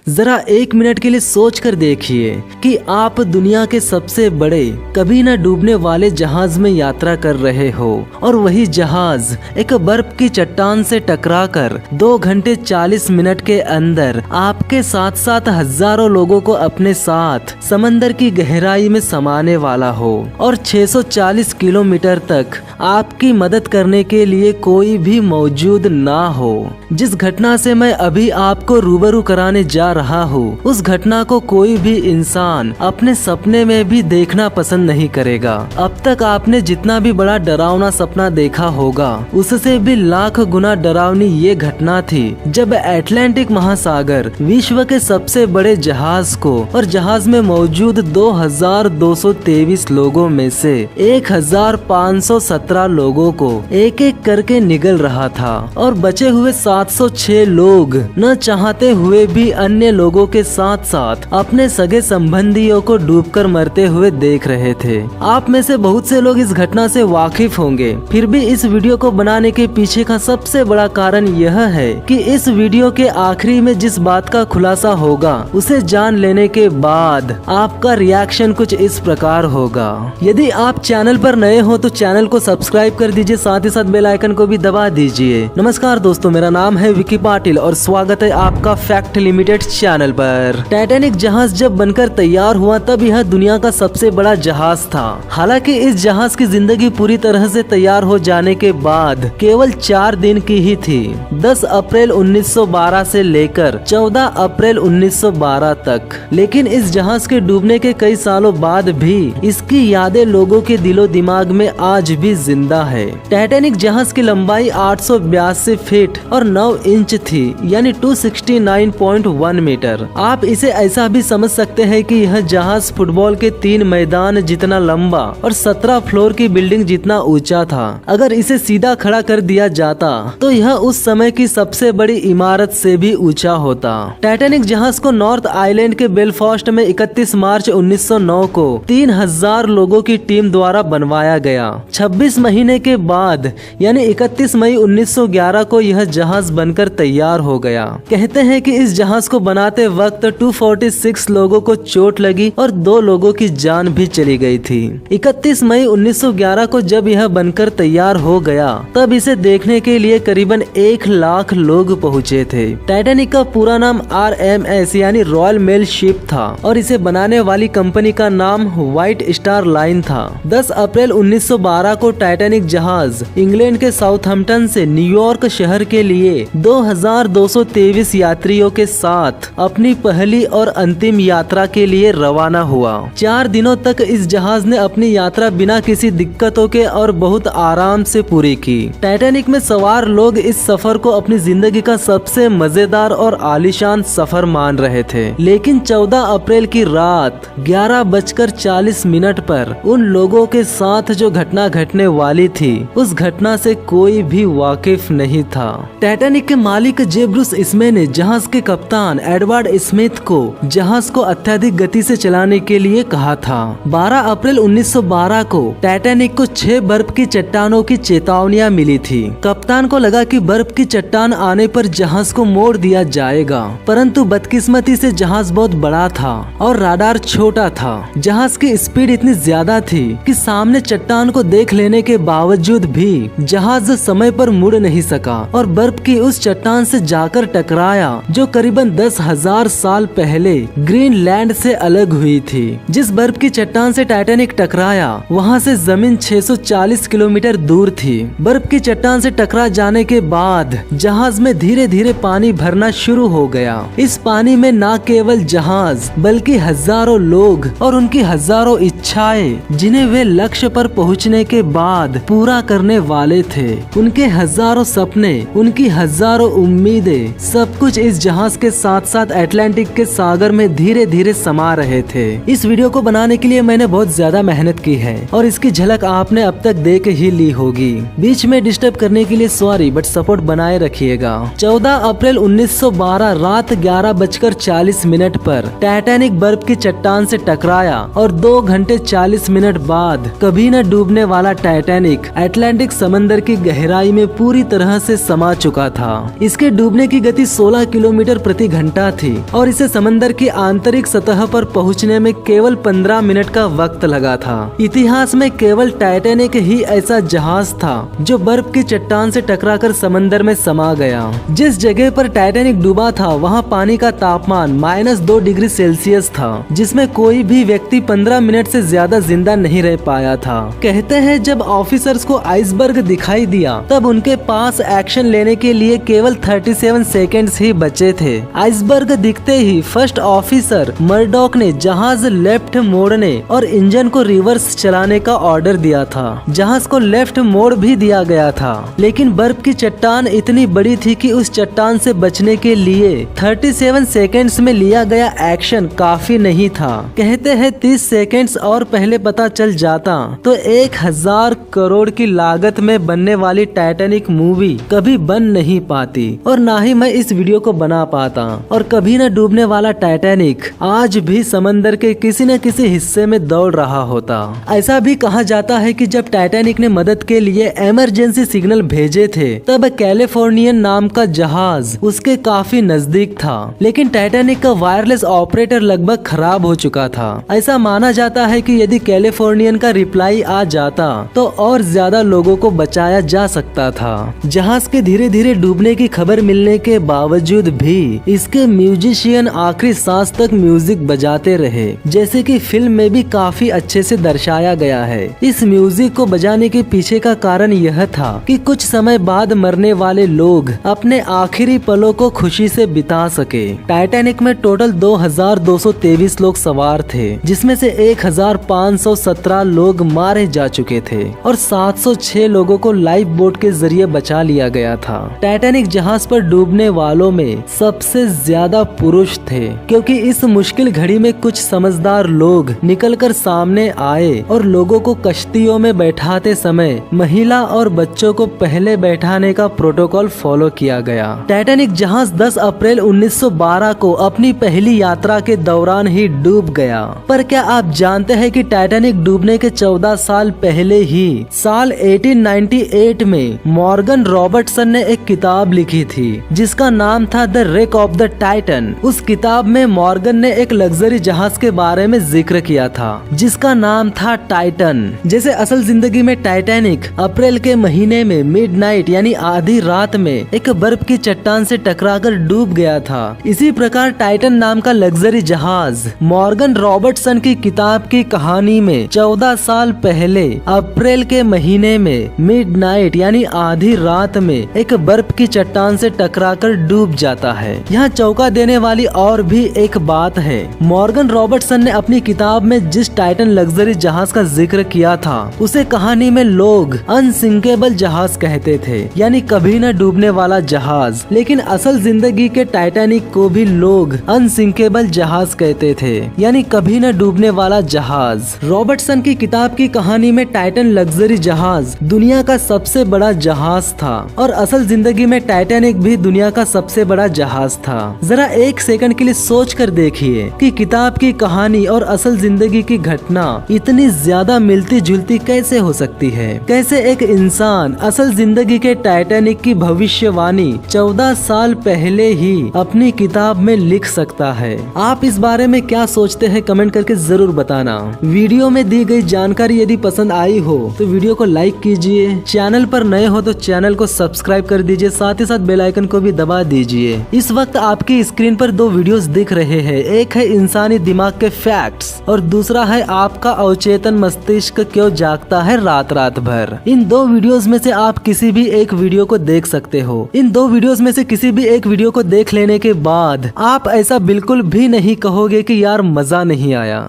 जरा एक मिनट के लिए सोच कर देखिए कि आप दुनिया के सबसे बड़े कभी न डूबने वाले जहाज में यात्रा कर रहे हो और वही जहाज एक बर्फ की चट्टान से टकराकर 2 घंटे 40 मिनट के अंदर आपके साथ साथ हजारों लोगों को अपने साथ समंदर की गहराई में समाने वाला हो और 640 किलोमीटर तक आपकी मदद करने के लिए कोई भी मौजूद ना हो। जिस घटना से मैं अभी आपको रूबरू कराने जा रहा हूँ, उस घटना को कोई भी इंसान अपने सपने में भी देखना पसंद नहीं करेगा। अब तक आपने जितना भी बड़ा डरावना सपना देखा होगा, उससे भी लाख गुना डरावनी ये घटना थी जब अटलांटिक महासागर विश्व के सबसे बड़े जहाज को और जहाज में मौजूद 2223 लोगों में से 1517 लोगों को एक एक करके निगल रहा था और बचे हुए 706 लोग न चाहते हुए भी अन्य लोगों के साथ साथ अपने सगे संबंधियों को डूबकर मरते हुए देख रहे थे। आप में से बहुत से लोग इस घटना से वाकिफ होंगे, फिर भी इस वीडियो को बनाने के पीछे का सबसे बड़ा कारण यह है कि इस वीडियो के आखिरी में जिस बात का खुलासा होगा, उसे जान लेने के बाद आपका रिएक्शन कुछ इस प्रकार होगा। यदि आप चैनल पर नए हो तो चैनल को सब्सक्राइब कर दीजिए, साथ ही साथ बेल आइकन को भी दबा दीजिए। नमस्कार दोस्तों, मेरा नाम है विकी पाटिल और स्वागत है आपका फैक्ट लिमिटेड चैनल पर। टाइटैनिक जहाज जब बनकर तैयार हुआ तब यह दुनिया का सबसे बड़ा जहाज था। हालांकि इस जहाज की जिंदगी पूरी तरह से तैयार हो जाने के बाद केवल 4 दिन की ही थी। 10 अप्रैल 1912 से लेकर 14 अप्रैल 1912 तक। लेकिन इस जहाज के डूबने के कई सालों बाद भी इसकी यादें लोगों के दिलो दिमाग में आज भी जिंदा है। टाइटैनिक जहाज की लंबाई 882 फीट और 9 इंच थी, यानी 269.1 मीटर। आप इसे ऐसा भी समझ सकते हैं कि यह जहाज फुटबॉल के 3 मैदान जितना लंबा और 17 फ्लोर की बिल्डिंग जितना ऊंचा था। अगर इसे सीधा खड़ा कर दिया जाता तो यह उस समय की सबसे बड़ी इमारत से भी ऊंचा होता। टाइटैनिक जहाज को नॉर्थ आइलैंड के बेलफास्ट में 31 मार्च 1909 को 3000 लोगों की टीम द्वारा बनवाया गया। 26 महीने के बाद यानी 31 मई 1911 को यह जहाज बनकर तैयार हो गया। कहते हैं कि इस जहाज को बनाते वक्त 246 लोगों को चोट लगी और 2 लोगों की जान भी चली गई थी। 31 मई 1911 को जब यह बनकर तैयार हो गया तब इसे देखने के लिए करीबन 1 लाख लोग पहुँचे थे। टाइटैनिक का पूरा नाम RMS यानी रॉयल मेल शिप था और इसे बनाने वाली कंपनी का नाम व्हाइट स्टार लाइन था। 10 अप्रैल 1912 को टाइटैनिक जहाज इंग्लैंड के साउथहैम्पटन से न्यूयॉर्क शहर के लिए 2223 यात्रियों के साथ अपनी पहली और अंतिम यात्रा के लिए रवाना हुआ। 4 दिनों तक इस जहाज ने अपनी यात्रा बिना किसी दिक्कतों के और बहुत आराम से पूरी की। टाइटैनिक में सवार लोग इस सफर को अपनी जिंदगी का सबसे मजेदार और आलीशान सफर मान रहे थे। लेकिन 14 अप्रैल की रात 11:40 पर उन लोगों के साथ जो घटना घटने वाली थी, उस घटना से कोई भी वाकिफ नहीं था। टाइटैनिक के मालिक जे ब्रूस इसमे ने जहाज के कप्तान एडवर्ड स्मिथ को जहाज को अत्यधिक गति से चलाने के लिए कहा था। 12 अप्रैल 1912 को टाइटैनिक को 6 बर्फ की चट्टानों की चेतावनियां मिली थी। कप्तान को लगा कि बर्फ की चट्टान आने पर जहाज को मोड़ दिया जाएगा, परंतु बदकिस्मती से जहाज बहुत बड़ा था और राडार छोटा था। जहाज की स्पीड इतनी ज्यादा थी कि सामने चट्टान को देख लेने के बावजूद भी जहाज समय पर मुड़ नहीं सका और बर्फ की उस चट्टान से जाकर टकराया जो करीबन 10,000 साल पहले ग्रीनलैंड से अलग हुई थी। जिस बर्फ की चट्टान से टाइटैनिक टकराया वहां से जमीन 640 किलोमीटर दूर थी। बर्फ की चट्टान से टकरा जाने के बाद जहाज में धीरे धीरे पानी भरना शुरू हो गया। इस पानी में न केवल जहाज बल्कि हजारों लोग और उनकी हजारों इच्छाएं जिन्हें वे लक्ष्य पर पहुंचने के बाद पूरा करने वाले थे, उनके हजारों सपने, उनकी हजारों उम्मीदें, सब कुछ इस जहाज के साथ साथ अटलांटिक के सागर में धीरे धीरे समा रहे थे। इस वीडियो को बनाने के लिए मैंने बहुत ज्यादा मेहनत की है और इसकी झलक आपने अब तक देख ही ली होगी। बीच में डिस्टर्ब करने के लिए सॉरी, बट सपोर्ट बनाए रखिएगा। 14 अप्रैल 1912 रात 11:40 पर टाइटैनिक बर्फ की चट्टान से टकराया और 2 घंटे 40 मिनट बाद कभी न डूबने वाला टाइटैनिक अटलांटिक समंदर की गहराई में पूरी तरह से समा चुका था। इसके डूबने की गति 16 किलोमीटर प्रति घंटा घंटा थी और इसे समंदर की आंतरिक सतह पर पहुंचने में केवल 15 मिनट का वक्त लगा था। इतिहास में केवल टाइटैनिक ही ऐसा जहाज था जो बर्फ की चट्टान से टकराकर समंदर में समा गया। जिस जगह पर टाइटैनिक डूबा था वहाँ पानी का तापमान -2 डिग्री सेल्सियस था, जिसमें कोई भी व्यक्ति 15 मिनट से ज्यादा जिंदा नहीं रह पाया था। कहते हैं जब ऑफिसर्स को आइसबर्ग दिखाई दिया तब उनके पास एक्शन लेने के लिए केवल 37 सेकेंड्स ही बचे थे। आइसबर्ग दिखते ही फर्स्ट ऑफिसर मर्डॉक ने जहाज लेफ्ट मोड़ने और इंजन को रिवर्स चलाने का ऑर्डर दिया था। जहाज को लेफ्ट मोड़ भी दिया गया था, लेकिन बर्फ की चट्टान इतनी बड़ी थी कि उस चट्टान से बचने के लिए 37 सेकेंड्स में लिया गया एक्शन काफी नहीं था। कहते हैं 30 सेकेंड्स और पहले पता चल जाता तो 1000 करोड़ की लागत में बनने वाली टाइटैनिक मूवी कभी बन नहीं पाती और ना ही मैं इस वीडियो को बना पाता, और कभी न डूबने वाला टाइटैनिक आज भी समंदर के किसी न किसी हिस्से में दौड़ रहा होता। ऐसा भी कहा जाता है कि जब टाइटैनिक ने मदद के लिए इमरजेंसी सिग्नल भेजे थे तब कैलिफोर्नियन नाम का जहाज उसके काफी नजदीक था, लेकिन टाइटैनिक का वायरलेस ऑपरेटर लगभग खराब हो चुका था। ऐसा माना जाता है कि यदि कैलिफोर्नियन का रिप्लाई आ जाता तो और ज्यादा लोगों को बचाया जा सकता था। जहाज के धीरे धीरे डूबने की खबर मिलने के बावजूद भी इसके म्यूजिशियन आखिरी सांस तक म्यूजिक बजाते रहे, जैसे कि फिल्म में भी काफी अच्छे से दर्शाया गया है। इस म्यूजिक को बजाने के पीछे का कारण यह था कि कुछ समय बाद मरने वाले लोग अपने आखिरी पलों को खुशी से बिता सके। टाइटैनिक में टोटल 2223 लोग सवार थे, जिसमें से 1517 लोग मारे जा चुके थे और 706 लोगों को लाइफ बोट के जरिए बचा लिया गया था। टाइटैनिक जहाज पर डूबने वालों में सबसे ज्यादा पुरुष थे, क्योंकि इस मुश्किल घड़ी में कुछ समझदार लोग निकलकर सामने आए और लोगों को कश्तियों में बैठाते समय महिला और बच्चों को पहले बैठाने का प्रोटोकॉल फॉलो किया गया। टाइटैनिक जहाज 10 अप्रैल 1912 को अपनी पहली यात्रा के दौरान ही डूब गया। पर क्या आप जानते हैं कि टाइटैनिक डूबने के 14 साल पहले ही साल 1898 में मॉर्गन रॉबर्टसन ने एक किताब लिखी थी जिसका नाम था the wreck of the Titan. उस किताब में मॉर्गन ने एक लग्जरी जहाज के बारे में जिक्र किया था जिसका नाम था टाइटन। जैसे असल जिंदगी में टाइटैनिक अप्रैल के महीने में मिडनाइट यानी आधी रात में एक बर्फ की चट्टान से टकराकर डूब गया था, इसी प्रकार टाइटन नाम का लग्जरी जहाज मॉर्गन रॉबर्टसन की किताब की कहानी में 14 साल पहले अप्रैल के महीने में मिडनाइट यानी आधी रात में एक बर्फ की चट्टान से टकराकर डूब जाता है। यहाँ चौंका देने वाली और भी एक बात है, मॉर्गन रॉबर्टसन ने अपनी किताब में जिस टाइटन लग्जरी जहाज का जिक्र किया था उसे कहानी में लोग अनसिंकेबल जहाज कहते थे, यानी कभी न डूबने वाला जहाज। लेकिन असल जिंदगी के टाइटैनिक को भी लोग अनसिंकेबल जहाज कहते थे, यानी कभी न डूबने वाला जहाज। रॉबर्टसन की किताब की कहानी में टाइटन लग्जरी जहाज दुनिया का सबसे बड़ा जहाज था और असल जिंदगी में टाइटैनिक भी दुनिया का सबसे बड़ा जहाज था। जरा एक सेकंड के लिए सोच कर देखिए कि किताब की कहानी और असल जिंदगी की घटना इतनी ज्यादा मिलती जुलती कैसे हो सकती है। कैसे एक इंसान असल जिंदगी के टाइटैनिक की भविष्यवाणी 14 साल पहले ही अपनी किताब में लिख सकता है। आप इस बारे में क्या सोचते हैं कमेंट करके जरूर बताना। वीडियो में दी गई जानकारी यदि पसंद आई हो तो वीडियो को लाइक कीजिए, चैनल पर नए हो तो चैनल को सब्सक्राइब कर दीजिए, साथ ही साथ बेल आइकन को भी दबा दीजिए। इस वक्त आपकी स्क्रीन पर 2 वीडियोस दिख रहे हैं, एक है इंसानी दिमाग के फैक्ट्स और दूसरा है आपका अवचेतन मस्तिष्क क्यों जागता है रात रात भर। इन 2 वीडियोस में से आप किसी भी एक वीडियो को देख सकते हो। इन 2 वीडियोस में से किसी भी एक वीडियो को देख लेने के बाद आप ऐसा बिल्कुल भी नहीं कहोगे कि यार मजा नहीं आया।